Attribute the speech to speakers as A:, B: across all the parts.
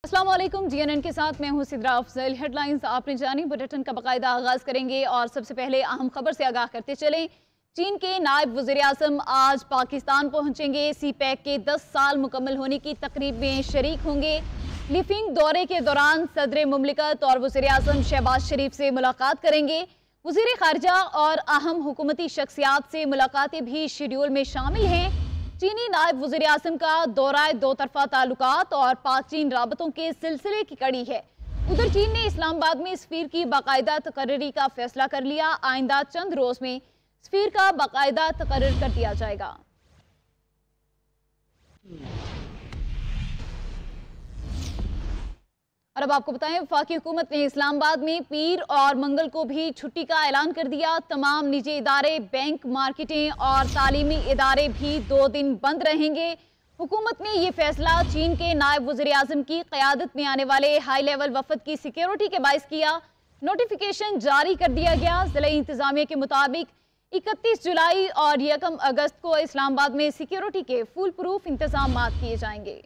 A: अस्सलाम वालेकुम। जीएनएन के साथ मैं हूं सिद्रा अफजल। हेडलाइंस आपने जानी, बुलेटिन का बाकायदा आगाज करेंगे और सबसे पहले अहम खबर से आगाह करते चलें। चीन के नायब वज़ीर आज़म आज पाकिस्तान पहुंचेंगे। सीपैक के 10 साल मुकम्मल होने की तकरीब में शरीक होंगे। लिफिंग दौरे के दौरान सदर मुमलिकत और वज़ीर आज़म शहबाज शरीफ से मुलाकात करेंगे। वज़ीर खारजा और अहम हुकूमती शख्सियात से मुलाकातें भी शेड्यूल में शामिल हैं। चीनी नायब वज़ीर आज़म का दौरा दो तरफा ताल्लुकात और पाक चीन राबतों के सिलसिले की कड़ी है। उधर चीन ने इस्लामाबाद में सफ़ीर की बाकायदा तकर्री का फैसला कर लिया। आइंदा चंद रोज में सफ़ीर का बाकायदा तकर्र कर दिया जाएगा। और अब आपको बताएं, वफाकी हुकूमत ने इस्लामाबाद में पीर और मंगल को भी छुट्टी का ऐलान कर दिया। तमाम निजी इदारे, बैंक, मार्केटें और तालीमी इदारे भी 2 दिन बंद रहेंगे। हुकूमत ने यह फैसला चीन के नायब वज़ीर आज़म की क़यादत में आने वाले हाई लेवल वफद की सिक्योरिटी के बाइस किया। नोटिफिकेशन जारी कर दिया गया। ज़िला इंतज़ामिया के मुताबिक 31 जुलाई और 1 अगस्त को इस्लामाबाद में सिक्योरिटी के फुल प्रूफ इंतजाम किए जाएंगे।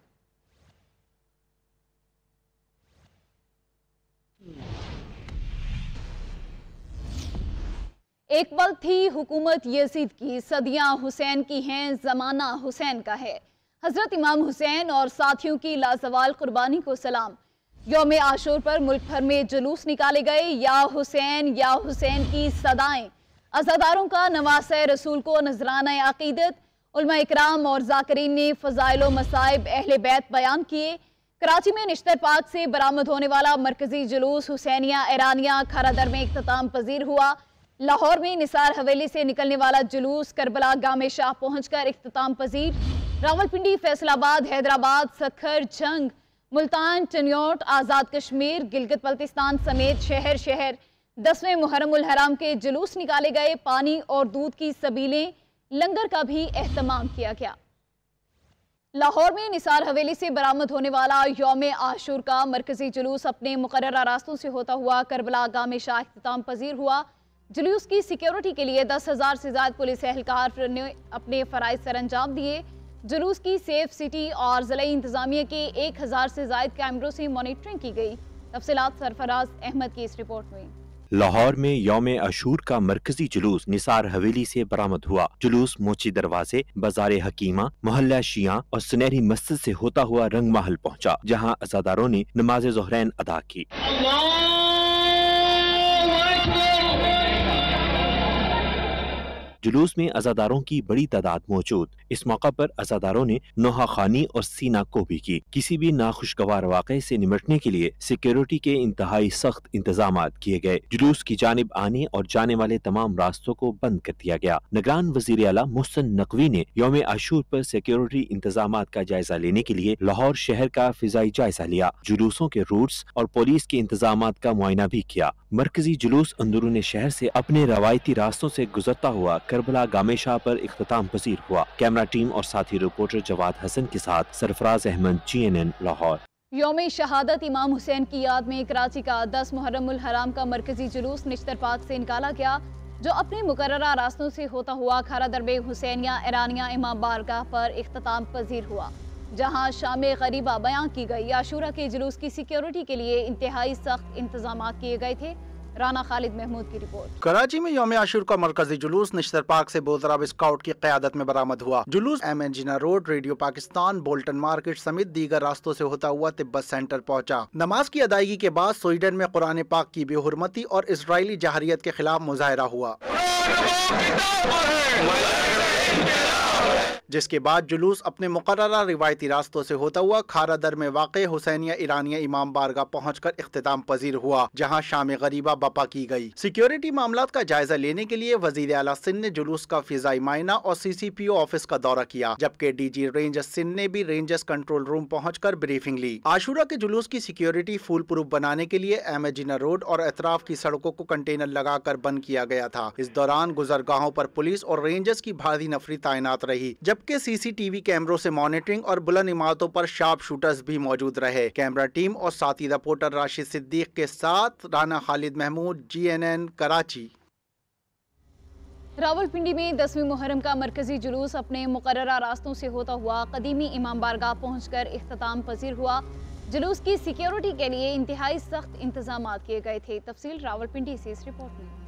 A: एक पल थी हुकूमत यजीद की, सदियां हुसैन की हैं, जमाना हुसैन का है। हजरत इमाम हुसैन और साथियों की लाजवाल कुर्बानी को सलाम। यौम आशूर पर मुल्क भर में जुलूस निकाले गए। या हुसैन की सदाएं। अज़ादारों का नवासे रसूल को नजराना अकीदत। उलमा इकराम और जाकरीन ने फ़ज़ाइल व मसाइब अहले बैत बयान किए। कराची में निश्तर पाक से बरामद होने वाला मरकजी जुलूस हुसैनिया ईरानिया खारादर में इख्तिताम पजीर हुआ। लाहौर में निसार हवेली से निकलने वाला जुलूस करबला गामे शाह पहुंचकर इख्तिताम पजीर। रावलपिंडी, फैसलाबाद, हैदराबाद, सखर, जंग, मुल्तान, टन्योट, आज़ाद कश्मीर, गिलगित बल्तिस्तान समेत शहर शहर 10वें मुहर्रमुल हराम के जुलूस निकाले गए। पानी और दूध की सबीलें, लंगर का भी एहतमाम किया गया। लाहौर में निसार हवेली से बरामद होने वाला यौम आशूर का मरकजी जुलूस अपने मुकर्ररा रास्तों से होता हुआ करबला गामे शाह इख्तिताम पजीर हुआ। जुलूस की सिक्योरिटी के लिए 10,000 से ज्यादा पुलिस एहलकार ने अपने फराइज सरअंजाम दिए। जुलूस की सेफ सिटी और ज़िला इंतजामिया के 1000 से ज्यादा कैमरों से मॉनिटरिंग की गई। तफसीलात सरफराज अहमद की इस रिपोर्ट में।
B: लाहौर में यौम अशूर का मरकजी जुलूस निसार हवेली से बरामद हुआ। जुलूस मोची दरवाजे, बाजार हकीमा, मोहल्ला शिया और सुनहरी मस्जिद से होता हुआ रंग महल पहुंचा, जहां अज़ादारों ने नमाज ज़ोहरैन अदा की। जुलूस में अज़ादारों की बड़ी तादाद मौजूद। इस मौका पर अज़ादारों ने नोहा खानी और सीना को भी की। किसी भी नाखुशगवार वाक़े से निपटने के लिए सिक्योरिटी के इंतहाई सख्त इंतजाम किए गए। जुलूस की जानिब आने और जाने वाले तमाम रास्तों को बंद कर दिया गया। निगरान वज़ीर आला मोहसिन नकवी ने यौम आशूर पर सिक्योरिटी इंतजाम का जायजा लेने के लिए लाहौर शहर का फिजाई जायजा लिया। जुलूसों के रूट्स और पुलिस के इंतजाम का मुआयना भी किया। मरकजी जुलूस अंदरून शहर से अपने रवायती रास्तों से गुजरता हुआ करबला गामे शाह पर इख्तिताम पजीर हुआ। कैमरा टीम और साथी रिपोर्टर जवाद हसन के साथ सरफराज अहमद, जीएनएन लाहौर।
A: यौम शहादत इमाम हुसैन की याद में कराची का 10 मुहर्रमुल हराम का मरकजी जुलूस निश्तर पाक से निकाला गया, जो अपने मुकर्ररा रास्तों से होता हुआ खारादर में हुसैनिया ईरानिया इमाम बारगाह पर इख्तिताम पजीर हुआ, जहाँ शाम गरीबा बयां की गई। आशूरा के जुलूस की सिक्योरिटी के लिए इंतहाई सख्त इंतजाम किए गए थे। राना खालिद महमूद की रिपोर्ट।
C: कराची में यौम आशूर का मरकजी जुलूस निश्तर पाक से बोतराब स्काउट की क़यादत में बरामद हुआ। जुलूस एमएनजीना road, radio Pakistan, Bolton market समेत दीगर रास्तों से होता हुआ तिब्बत सेंटर पहुंचा। नमाज की अदायगी के बाद स्वीडन में कुरान पाक की बेहुरमती और इसराइली जहरियत के खिलाफ मुजाहरा हुआ, जिसके बाद जुलूस अपने मुकर्ररा रिवायती रास्तों से होता हुआ खारादर में वाक़े हुसैनिया ईरानिया इमाम बारगाह पहुंचकर इख्तिताम पजीर हुआ, जहां शाम गरीबा बपा की गई। सिक्योरिटी मामलात का जायजा लेने के लिए वजीर आला सिंध ने जुलूस का फिजाई मायना और CCPO ऑफिस का दौरा किया, जबकि DG रेंजर्स सिंध ने भी रेंजर्स कंट्रोल रूम पहुंचकर ब्रीफिंग ली। आशूरा के जुलूस की सिक्योरिटी फुल प्रूफ बनाने के लिए एमएजीना रोड और एतराफ की सड़कों को कंटेनर लगाकर बंद किया गया था। इस दौरान गुजरगाहों पर पुलिस और रेंजर्स की भारी नफरी तैनात रही, जबकि CCTV कैमरों से मॉनिटरिंग और बुलंद इमारतों पर शार्प शूटर्स भी मौजूद रहे। कैमरा टीम और साथी रिपोर्टर राशिद सिद्दीक के साथ राना खालिद महमूद, GNN कराची।
A: रावलपिंडी में 10वीं मुहर्रम का मरकजी जुलूस अपने मुकर्ररा रास्तों से होता हुआ कदीमी इमाम बारगाह पहुंचकर इख्तिताम पजीर हुआ, जुलूस की सिक्योरिटी के लिए इंतहाई सख्त इंतजाम किए गए थे। तफसील रावलपिंडी से इस रिपोर्ट में।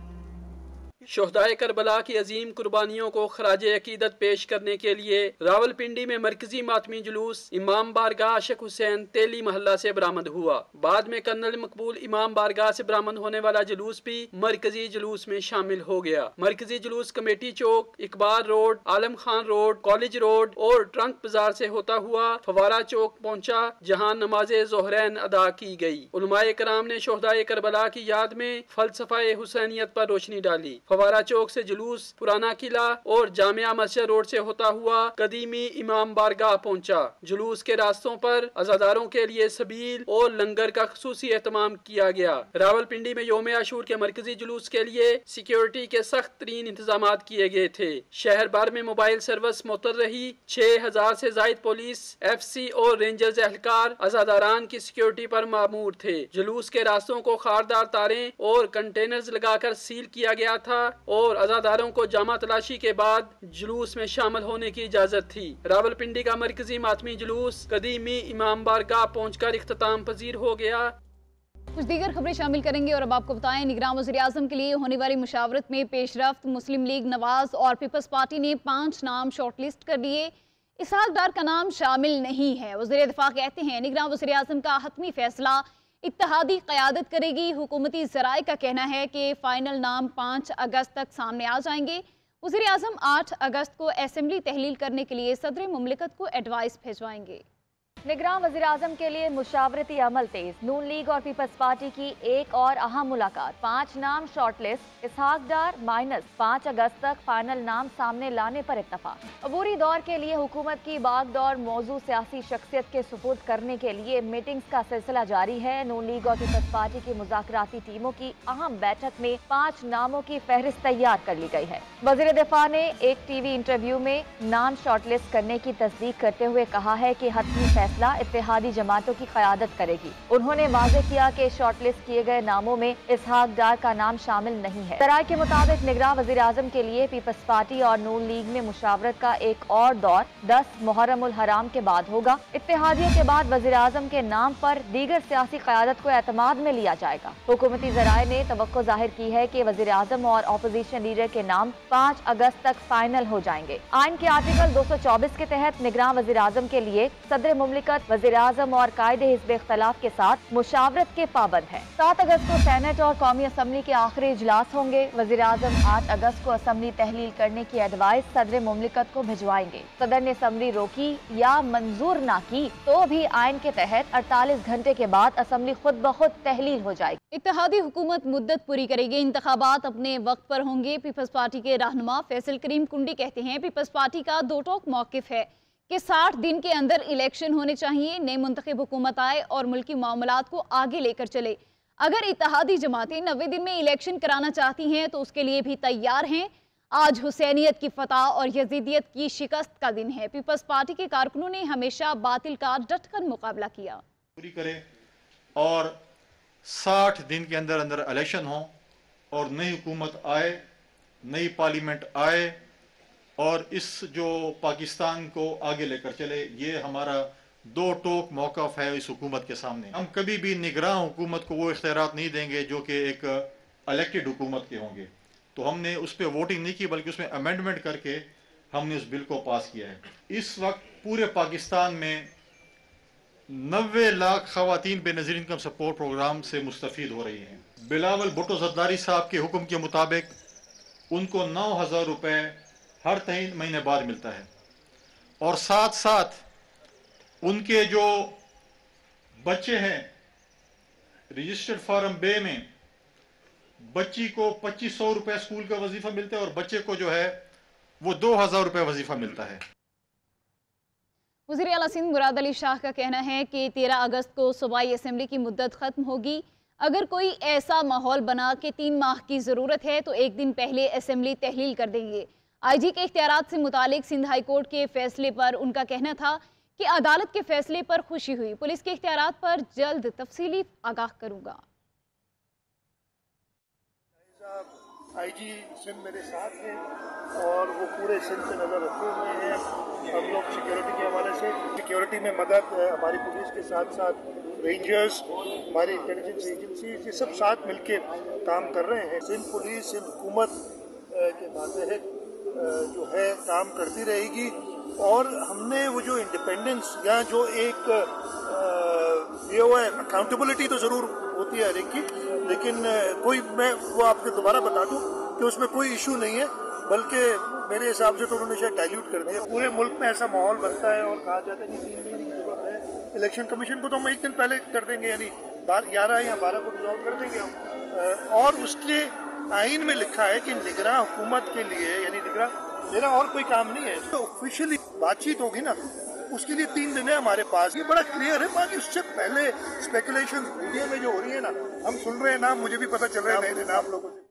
D: शोहदाए करबला की अजीम कुर्बानियों को खराज अकीदत पेश करने के लिए रावलपिंडी में मरकजी मातमी जुलूस इमाम बारगाह आशिक हुसैन तेली महल्ला से बरामद हुआ। बाद में कर्नल मकबूल इमाम बारगाह से बरामद होने वाला जुलूस भी मरकजी जुलूस में शामिल हो गया। मरकजी जुलूस कमेटी चौक, इकबाल रोड, आलम खान रोड, कॉलेज रोड और ट्रंक बाजार से होता हुआ फवारा चौक पहुँचा, जहाँ नमाज ज़ोहरैन अदा की गई। उलमाए कराम ने शोहदाए करबला की याद में फलसफा हुसैनियत पर रोशनी डाली। फवारा चौक से जुलूस पुराना किला और जामिया मस्जिद रोड से होता हुआ कदीमी इमाम बारगाह पहुंचा। जुलूस के रास्तों पर अज़ादारों के लिए सबील और लंगर का खुसूसी एहतमाम किया गया। रावलपिंडी में योम आशूर के मरकजी जुलूस के लिए सिक्योरिटी के सख्त तरीन इंतजाम किए गए थे। शहर भर में मोबाइल सर्विस मुअत्तल रही। 6000 से जायद पुलिस, FC और रेंजर्स एहलकार अज़ादारान की सिक्योरिटी पर मामूर थे। जुलूस के रास्तों को खारदार तारें और कंटेनर्स लगाकर सील किया गया था और अज़ादारों को जामा तलाशी के बाद जुलूस में शामिल होने की इजाजत थी। रावलपिंडी का मरकजी मातमी जुलूस कदीमी इमाम बारगाह पहुंचकर इख्तिताम पजीर हो गया।
A: कुछ दीगर खबरें शामिल करेंगे और अब आपको बताएं, निगरान वज़ीर आज़म के लिए होने वाली मुशावरत में पेशरफ्त। मुस्लिम लीग नवाज और पीपल्स पार्टी ने 5 नाम शॉर्टलिस्ट कर लिए। इसहाक डार का नाम शामिल नहीं है। वज़ीर दिफा कहते हैं निगरान वज़ीर आज़म का हतमी फैसला इत्तेहादी क़यादत करेगी। हुकूमती ज़राए का कहना है कि फ़ाइनल नाम 5 अगस्त तक सामने आ जाएंगे। वज़ीर आज़म 8 अगस्त को असेंबली तहलील करने के लिए सदर मुमलिकत को एडवाइस भिजवाएंगे।
E: निगरान वज़ीर आज़म के लिए मुशावरती अमल तेज। नून लीग और पीपल्स पार्टी की एक और अहम मुलाकात। 5 नाम शॉर्टलिस्ट। इसहाक डार -5 अगस्त तक फाइनल नाम सामने लाने पर इत्तफाक। अबूरी दौर के लिए हुकूमत की बागडोर मौजू सियासी शख्सियत के सुपुर्द करने के लिए मीटिंग्स का सिलसिला जारी है। नून लीग और पीपल्स पार्टी की मुज़ाकराती टीमों की अहम बैठक में 5 नामों की फहरिस्त तैयार कर ली गई है। वज़ीर दिफा ने एक TV इंटरव्यू में नाम शॉर्टलिस्ट करने की तस्दीक करते हुए कहा है कि हतमी फैसला इत्तेहादी जमातों की क़यादत करेगी। उन्होंने वाज़ेह किया कि शॉर्टलिस्ट किए गए नामों में इसहाक डार का नाम शामिल नहीं है। ज़राए के मुताबिक निगरान वज़ीर आज़म के लिए पीपल्स पार्टी और नून लीग में मुशावरत का एक और दौर 10 मुहर्रम उल हराम के बाद होगा। इत्तेहादियत के बाद वज़ीर आज़म के नाम पर दीगर सियासी क़यादत को एतमाद में लिया जाएगा। हुकूमती ज़राए ने तवक्को जाहिर की है कि वज़ीर आज़म और अपोजिशन लीडर के नाम 5 अगस्त तक फाइनल हो जाएंगे। आइन के आर्टिकल 224 के तहत निगरान वज़ीर आज़म के लिए सदर मुमलिकत वज़ीर आज़म और कायदे हिज़्ब इख्तिलाफ के साथ मुशावरत के पाबंद है। 7 अगस्त को सेनेट और कौमी असम्बली के आखिरी इजलास होंगे। वज़ीर आज़म 8 अगस्त को असम्बली तहलील करने की एडवाइस सदर मुमलिकत को भिजवाएंगे। सदर ने असम्बली रोकी या मंजूर ना की तो भी आइन के तहत 48 घंटे के बाद असम्बली खुद ब खुद तहलील हो जाएगी।
A: इत्तेहादी हुकूमत मुद्दत पूरी करेगी। इंतखाबात अपने वक्त पर होंगे। पीपल्स पार्टी के रहनुमा फैसल करीम कुंडी कहते हैं पीपल्स पार्टी का दो टोक मौक़िफ़ है कि 60 दिन के अंदर इलेक्शन होने चाहिए। नई मुंतखब हुकूमत आए और मुल्की मामलात को आगे लेकर चले। अगर इत्तेहादी जमातें 90 दिन में इलेक्शन कराना चाहती हैं तो उसके लिए भी तैयार हैं। आज हुसैनियत की फतह और यजीदियत की शिकस्त का दिन है। पीपल्स पार्टी के कारकुनों ने हमेशा बातिल का डटकर मुकाबला किया।
F: पूरी करें और 60 दिन के अंदर अंदर इलेक्शन हो और नई हुकूमत आए, नई पार्लियामेंट आए और इस जो पाकिस्तान को आगे लेकर चले। ये हमारा दो टोक मौक़िफ़ है इस हुकूमत के सामने। हम कभी भी निगरान हुकूमत को वो इख्तियारात नहीं देंगे जो कि एक इलेक्टेड हुकूमत के होंगे। तो हमने उस पर वोटिंग नहीं की बल्कि उसमें अमेंडमेंट करके हमने उस बिल को पास किया है। इस वक्त पूरे पाकिस्तान में 90 लाख ख़वातीन बेनज़ीर इनकम सपोर्ट प्रोग्राम से मुस्तफ़ीद हो रही हैं। बिलावल भुट्टो ज़रदारी साहब के हुक्म के मुताबिक उनको 9,000 रुपये हर 3 महीने बाद मिलता है और साथ साथ उनके जो बच्चे हैं रजिस्टर्ड फार्म बे में बच्ची को 2500 रुपये स्कूल का वजीफा मिलता है और बच्चे को जो है वो 2,000 रुपये वजीफा मिलता है।
A: वज़ीर आला सिंध मुराद अली शाह का कहना है कि 13 अगस्त को सूबाई असेंबली की मुद्दत ख़त्म होगी। अगर कोई ऐसा माहौल बना कि 3 माह की ज़रूरत है तो एक दिन पहले असेंबली तहलील कर देंगे। IG के इख्तियारात से मुतालिक सिंध हाई कोर्ट के फैसले पर उनका कहना था कि अदालत के फैसले पर खुशी हुई। पुलिस के इख्तियारात पर जल्द तफसीली आगाह करूँगा।
G: आईजी सिंध मेरे साथ हैं और वो पूरे सिंध पे नज़र रखे हुए हैं। हम लोग सिक्योरिटी के हवाले से सिक्योरिटी में मदद हमारी पुलिस के साथ साथ रेंजर्स, हमारी इंटेलिजेंस एजेंसी, ये सब साथ मिलके काम कर रहे हैं। सिंध पुलिस, सिंध हुकूमत के मातहत जो है काम करती रहेगी और हमने वो जो इंडिपेंडेंस या जो एक ये हुआ है, अकाउंटेबिलिटी तो ज़रूर होती है हर एक की, लेकिन कोई, मैं वो आपको दोबारा बता दूं कि उसमें कोई इशू नहीं है, बल्कि मेरे हिसाब से तो उन्होंने शायद डाइल्यूट कर दिया। पूरे मुल्क में ऐसा माहौल बनता है और कहा जाता है कि 3 महीने की जरूरत है। इलेक्शन कमीशन को तो हम 1 दिन पहले कर देंगे, यानी 11 या 12 को रिजॉल्व कर देंगे हम। और उसके आइन में लिखा है कि निगरां हुकूमत के लिए, यानी निगरां, मेरा और कोई काम नहीं है, तो ऑफिशियली बातचीत होगी ना, उसके लिए 3 दिन है हमारे पास। ये बड़ा क्लियर है। बाकी उससे पहले स्पेकुलेशन मीडिया में जो हो रही है ना, हम सुन रहे हैं नाम, मुझे भी पता चल रहा है नए नाम लोगों से।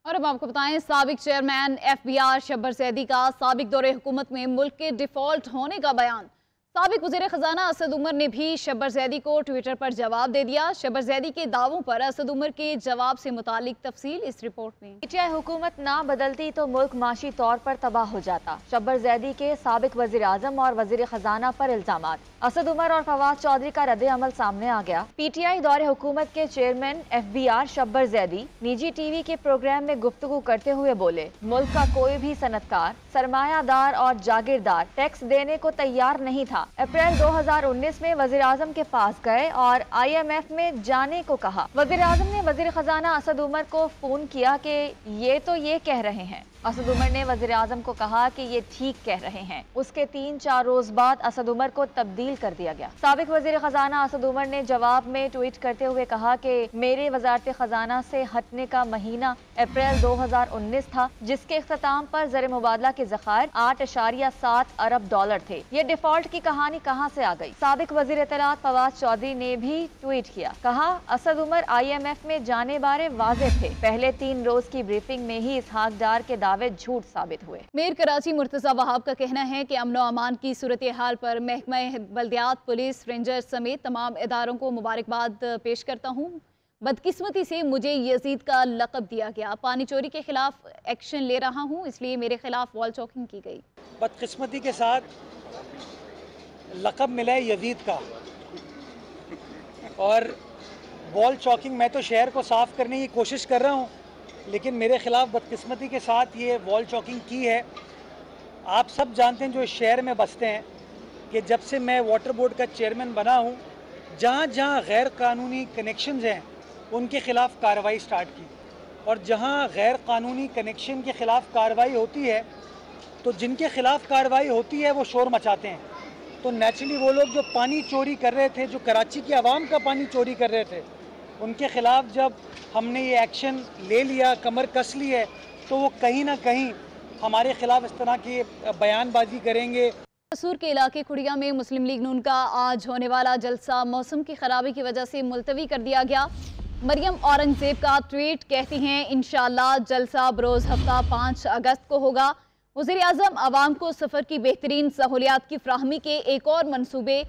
A: और अब आपको बताएं, साबिक चेयरमैन FBR शब्बर जैदी का साबिक दौरे हुकूमत में मुल्क के डिफॉल्ट होने का बयान। साबिक वज़ीर ख़जाना असद उमर ने भी शब्बर जैदी को ट्विटर पर जवाब दे दिया। शब्बर जैदी के दावों पर असद उमर के जवाब से मुतालिक तफसील इस रिपोर्ट में।
E: PTI हुकूमत ना बदलती तो मुल्क माशी तौर पर तबाह हो जाता। शब्बर जैदी के साबिक वज़ीर आज़म और वज़ीर ख़जाना पर इल्ज़ामात। असद उमर और फवाद चौधरी का रद्द अमल सामने आ गया। PTI दौरे हुकूमत के चेयरमैन FBR शब्बर जैदी निजी TV के प्रोग्राम में गुफ्तगू करते हुए बोले, मुल्क का कोई भी सनतकार, सरमायादार और जागीरदार टैक्स देने को तैयार नहीं था। अप्रैल 2019 में वज़ीर आज़म के पास गए और IMF में जाने को कहा। वज़ीर आज़म ने वज़ीर ख़जाना असद उमर को फोन किया कि ये तो ये कह रहे हैं। असद उमर ने वज़ीर आज़म को कहा कि ये ठीक कह रहे हैं। उसके 3-4 रोज बाद असद उमर को तब्दील कर दिया गया। साबिक वज़ीर ख़जाना असद उमर ने जवाब में ट्वीट करते हुए कहा कि मेरे वज़ारत ख़जाना से हटने का महीना अप्रैल 2019 था, जिसके इख्तिताम पर ज़र मुबादला के ज़खायर 8.7 अरब डॉलर थे। ये डिफॉल्ट की कहानी कहाँ से आ गई? साबिक वज़ीर इत्तलात फवाद चौधरी ने भी ट्वीट किया, कहा असद उमर IMF में जाने बारे वाज़ेह थे। पहले 3 रोज की ब्रीफिंग में ही इसहाक डार के दावे झूठ साबित हुए।
A: मेयर कराची मुर्तज़ा वहाब का कहना है कि अमन अमान की सूरत हाल पर महकमा बल्दियात, पुलिस, रेंजर समेत तमाम इदारों को मुबारकबाद पेश करता हूँ। बदकिस्मती से मुझे यजीद का लक़ब दिया गया। पानी चोरी के खिलाफ एक्शन ले रहा हूँ, इसलिए मेरे खिलाफ वॉल चॉकिंग की गई।
H: बदकिस्मती के साथ लक़ब मिला है यजीद का, और वॉल चॉकिंग, मैं तो शहर को साफ करने की कोशिश कर रहा हूँ, लेकिन मेरे ख़िलाफ़ बदकिस्मती के साथ ये वॉल चॉकिंग की है। आप सब जानते हैं जो इस शहर में बसते हैं कि जब से मैं वाटर बोर्ड का चेयरमैन बना हूँ, जहाँ जहाँ गैर कानूनी कनेक्शंस हैं उनके ख़िलाफ़ कार्रवाई स्टार्ट की, और जहाँ गैर कानूनी कनेक्शन के ख़िलाफ़ कार्रवाई होती है तो जिनके ख़िलाफ़ कार्रवाई होती है वो शोर मचाते हैं। तो नेचुरली वो लोग जो पानी चोरी कर रहे थे, जो कराची की आवाम का पानी चोरी कर रहे थे, उनके ख़िलाफ़ जब हमने ये एक्शन ले लिया, कमर कस ली है, तो वो कहीं ना कहीं हमारे ख़िलाफ़ इस तरह की बयानबाजी करेंगे।
A: कसूर के इलाके खुड़िया में मुस्लिम लीग नून का आज होने वाला जलसा मौसम की खराबी की वजह से मुलतवी कर दिया गया। मरियम औरंगजेब का ट्वीट कहती हैं, इंशाअल्लाह जलसा बरोज़ हफ्ता 5 अगस्त को होगा। वज़ीर आज़म आवाम को सफ़र की बेहतरीन सहूलियात की फ्राहमी के एक और मनसूबे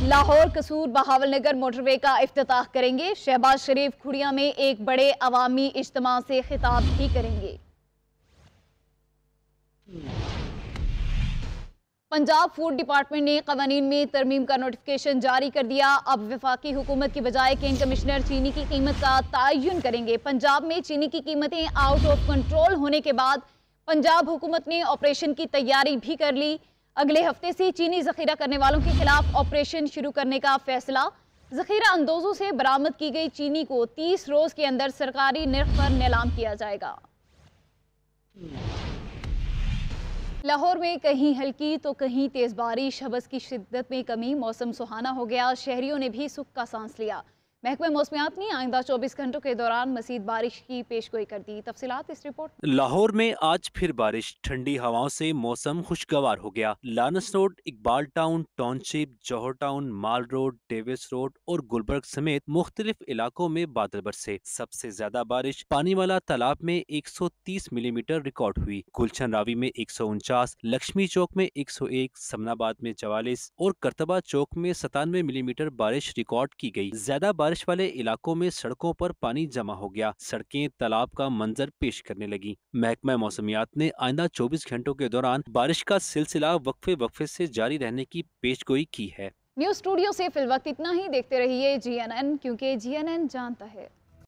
A: लाहौर कसूर बहावलनगर मोटरवे का इफ्तिताह करेंगे। शहबाज शरीफ खुड़िया में एक बड़े अवामी इज्तिमा से खिताब भी करेंगे। पंजाब फूड डिपार्टमेंट ने कवानीन में तरमीम का नोटिफिकेशन जारी कर दिया। अब वफाकी हुकूमत की बजाय केंट कमिश्नर चीनी की कीमत का तयन करेंगे। पंजाब में चीनी की कीमतें आउट ऑफ कंट्रोल होने के बाद पंजाब हुकूमत ने ऑपरेशन की तैयारी भी कर ली। अगले हफ्ते से चीनी जखीरा करने वालों के खिलाफ ऑपरेशन शुरू करने का फैसला। जखीरा अंदोजों से बरामद की गई चीनी को 30 रोज के अंदर सरकारी निर्ख पर नीलाम किया जाएगा। लाहौर में कहीं हल्की तो कहीं तेज बारिश, हवस की शिद्दत में कमी, मौसम सुहाना हो गया। शहरियों ने भी सुख का सांस लिया। महकमा मौसमियात ने आइंदा 24 घंटों के दौरान मज़ीद बारिश की पेशगोई कर दी। तफसीलात इस रिपोर्ट।
B: लाहौर में आज फिर बारिश, ठंडी हवाओं से मौसम खुशगवार हो गया। लानस रोड, इकबाल टाउन, टाउनशिप, जौहर टाउन, माल रोड, डेविस रोड और गुलबर्ग समेत मुख्तलिफ इलाकों में बादल बरसे। सबसे ज्यादा बारिश पानीवाला तालाब में 130 मिलीमीटर रिकॉर्ड हुई। गुलशन रावी में 149, लक्ष्मी चौक में 101, समनाबाद में 44 और करतबा चौक में 97 मिलीमीटर बारिश रिकॉर्ड की गई। ज्यादा बारिश वाले इलाकों में सड़कों पर पानी जमा हो गया, सड़कें तालाब का मंजर पेश करने लगी। महकमा मौसमियात ने आइंदा 24 घंटों के दौरान बारिश का सिलसिला वक्फे से जारी रहने की पेशगोई की है।
A: न्यूज़ स्टूडियो से फिलवक्त इतना ही। देखते रहिए GNN, क्योंकि GNN जानता है।